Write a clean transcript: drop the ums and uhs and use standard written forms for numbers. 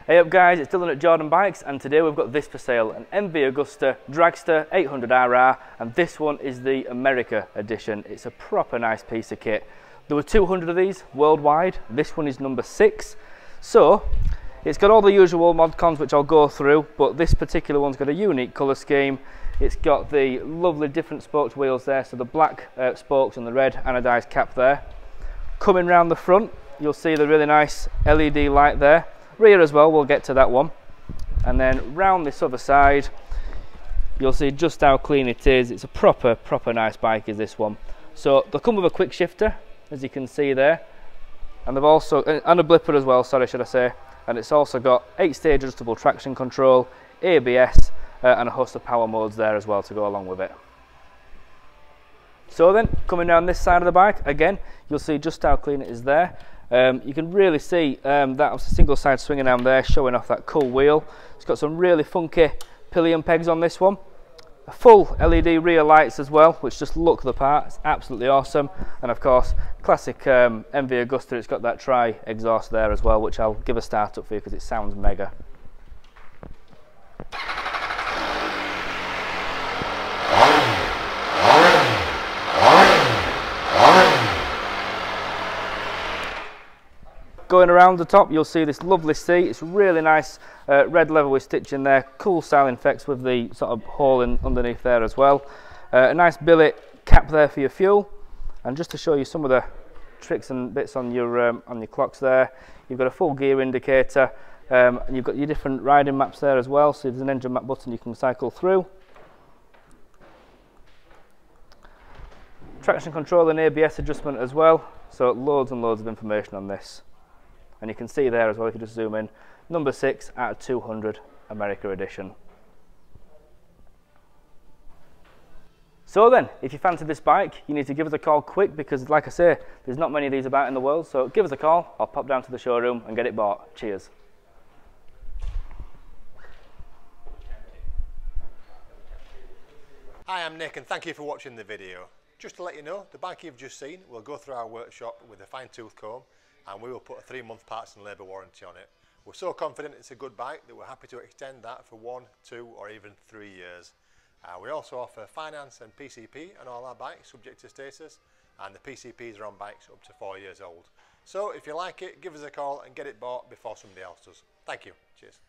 Hey up guys, it's Dylan at Jordanbikes, and today we've got this for sale, an MV Agusta Dragster 800RR, and this one is the America edition. It's a proper nice piece of kit. There were 200 of these worldwide. This one is number 6. So it's got all the usual mod cons which I'll go through, but this particular one's got a unique colour scheme. It's got the lovely different spoked wheels there, so the black spokes and the red anodised cap there. Coming round the front, you'll see the really nice LED light there. Rear as well, we'll get to that one. And then round this other side, you'll see just how clean it is. It's a proper nice bike is this one. So they'll come with a quick shifter, as you can see there. And they've also, and a blipper as well, sorry, should I say. And it's also got 8-stage adjustable traction control, ABS, and a host of power modes there as well to go along with it. So then, coming down this side of the bike, again, you'll see just how clean it is there. You can really see that was a single side swinging arm there, showing off that cool wheel. It's got some really funky pillion pegs on this one. A full LED rear lights as well, which just look the part. It's absolutely awesome. And of course, classic MV Agusta, it's got that tri exhaust there as well, which I'll give a start up for you because it sounds mega. Going around the top, you'll see this lovely seat. It's really nice red leather with stitching there. Cool styling effects with the sort of hole underneath there as well. A nice billet cap there for your fuel. And just to show you some of the tricks and bits on your clocks there, you've got a full gear indicator. And you've got your different riding maps there as well. So there's an engine map button you can cycle through. Traction control and ABS adjustment as well. So loads and loads of information on this. And you can see there as well, if you just zoom in, number 6 out of 200 America edition. So then, if you fancy this bike, you need to give us a call quick because, like I say, there's not many of these about in the world. So give us a call or pop down to the showroom and get it bought. Cheers. Hi, I'm Nick and thank you for watching the video. Just to let you know, the bike you've just seen will go through our workshop with a fine-tooth comb, and we will put a 3-month parts and labour warranty on it. We're so confident it's a good bike that we're happy to extend that for 1, 2 or even 3 years. We also offer finance and PCP on all our bikes subject to status, and the PCPs are on bikes up to 4 years old. So if you like it, give us a call and get it bought before somebody else does. Thank you. Cheers.